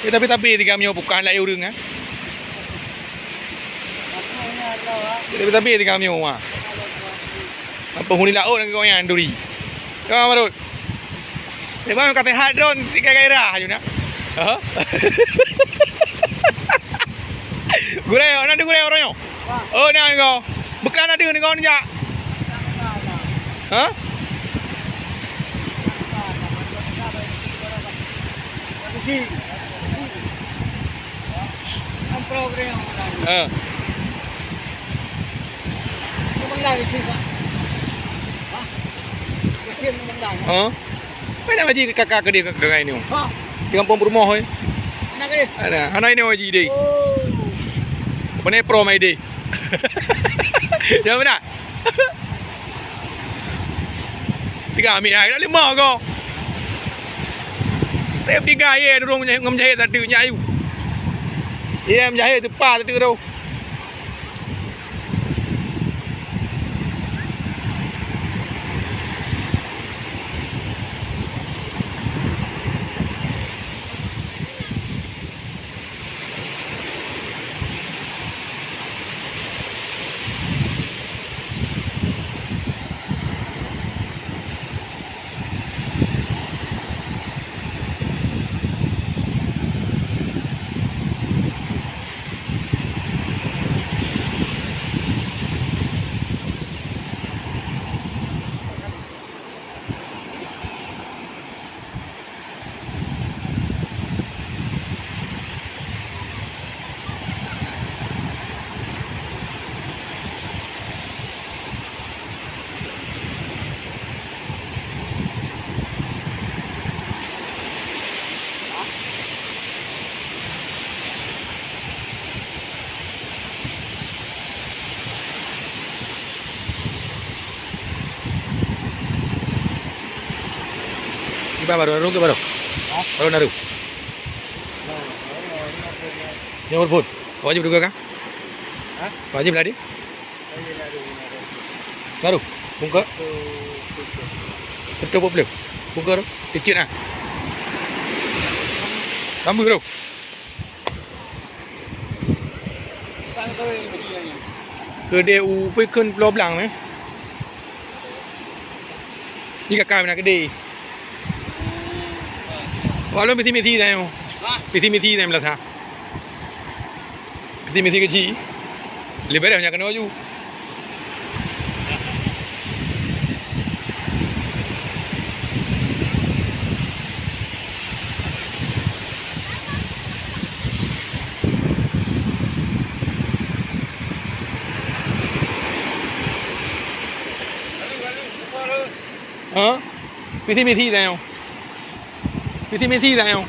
Tapi tiga menyo bukan lah urang ah. Tapi tiga menyo ah. Apa huni laut dengan kau yang duri. Kau marut. Memang kata hadron tiga gairah je nak. Ha? Gurau, nak gurau orangnya. Oh, nak kau. Bukan ada ni kau ni jak. Ha? Ang program. Apa nak haji kakak ke dia kakak ni? Di kampung rumah ni. Anak ke dia? Anak ni haji dia. Apa ni pro mai dia? Jangan benar. Tiga ambil dah lima kau. Rep tiga ye dorong ngam jahit satu nyayu. Ye menjahit tepat satu tu. Baru naruh ke baru? Baru naruh. Yang berbun. Wajib juga kah? Wajib lari? Naruh. Bungka. Tutup boleh. Bungka tu. Kecil ah. Kamu bro. Kedai upai kun Pulau Belang ni. Jika kau nak kedai. Walau mesti dah yo. Mesti dah belas ha. Mesti kecil. Lebih dah banyak kena baju. Ha? Mesti dah yo. Mesti dah yo.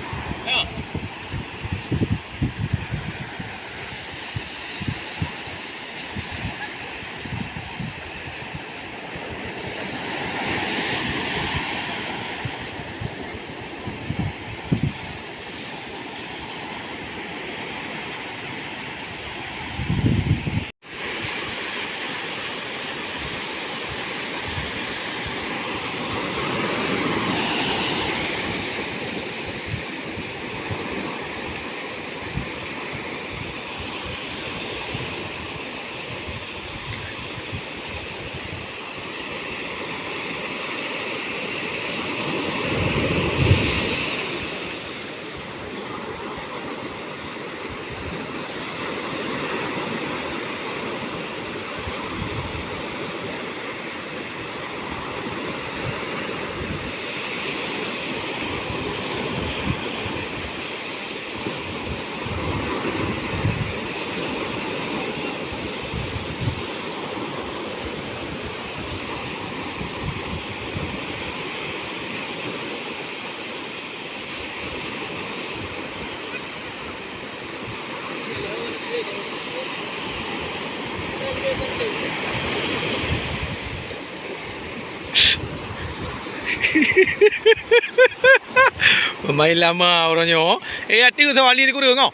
Pemain lama orangnya. Hati tu sama Ali di kurung kau.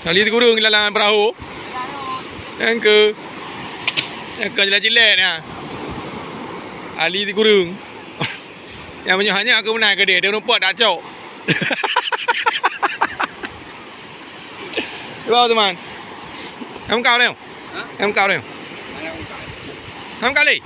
Ali di kurung dalam perahu. Yang ke jelas-jelas ni. Ali di kurung. Yang banyak hanya aku menang ke dia. Dia nampak tak cok. bao giờ mà em cao đây không em cao đây không em cao đi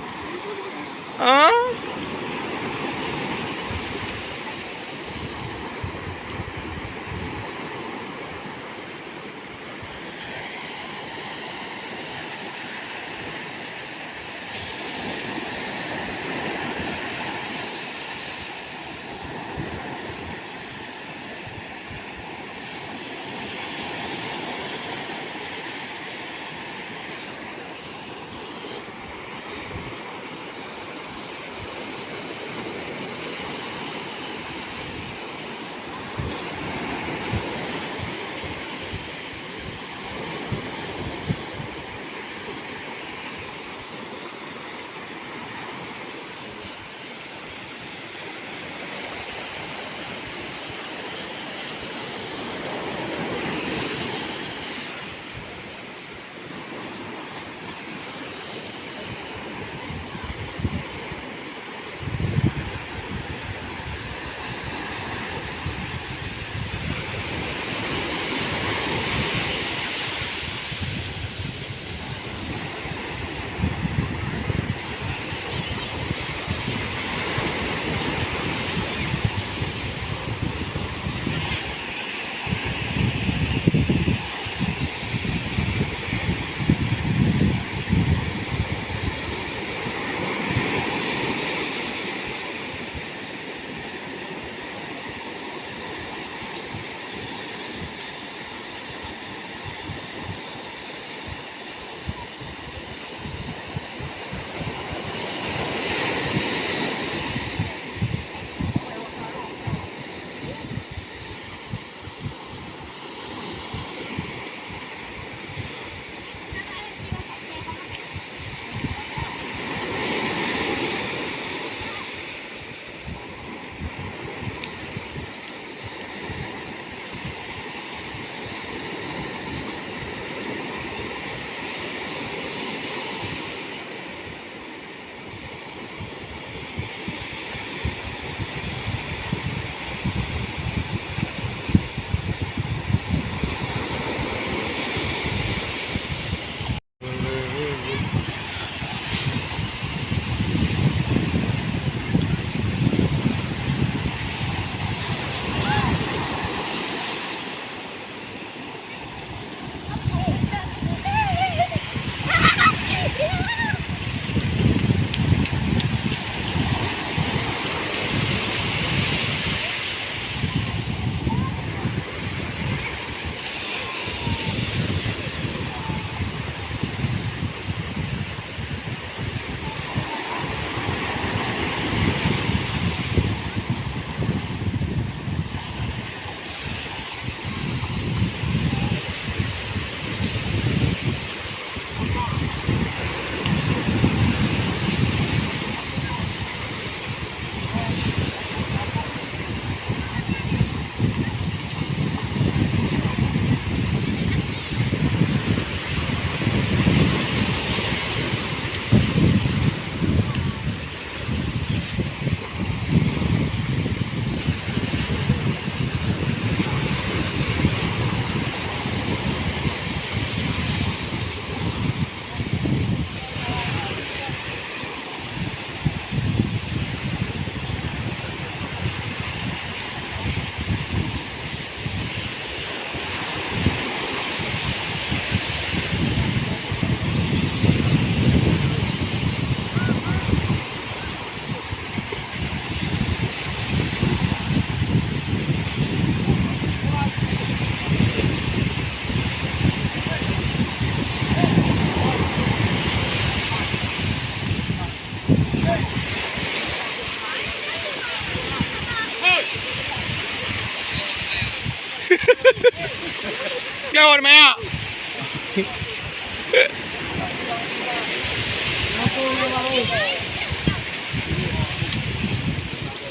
Leo rồi mẹ ạ.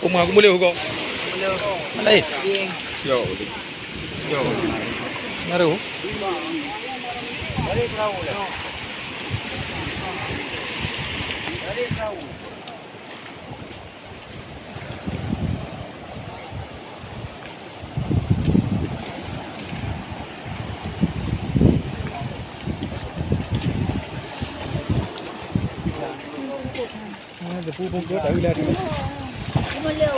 Cũng mà cũng leo không? Đây. Yo. Yo. Naru. bungkus tak boleh ada. Boleh.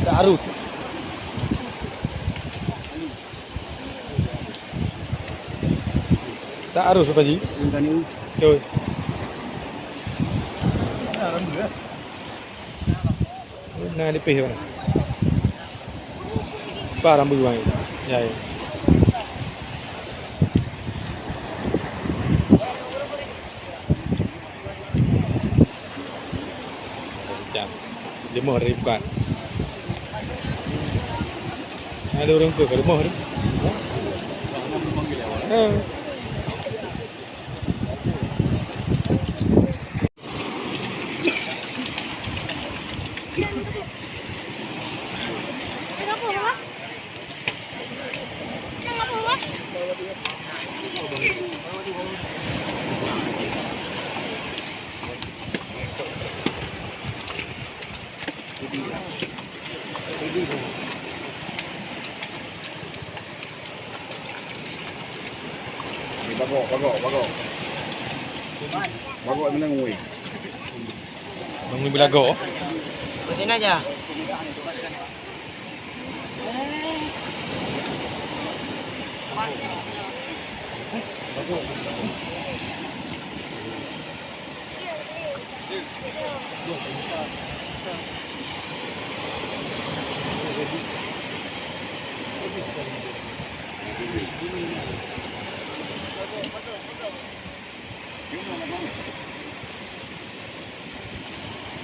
Tak harus. Tak harus Pak Haji. Betul. Nah, dipih mana? Pak rambut bang. Ya ya. Jam 5 bukan. Ada orang ke rumah tu. Ha. Tengok apa? Tengok apa? Bagok bilang ngui. Bang ni belago. Mesin aja.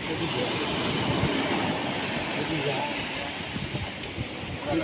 Thank you.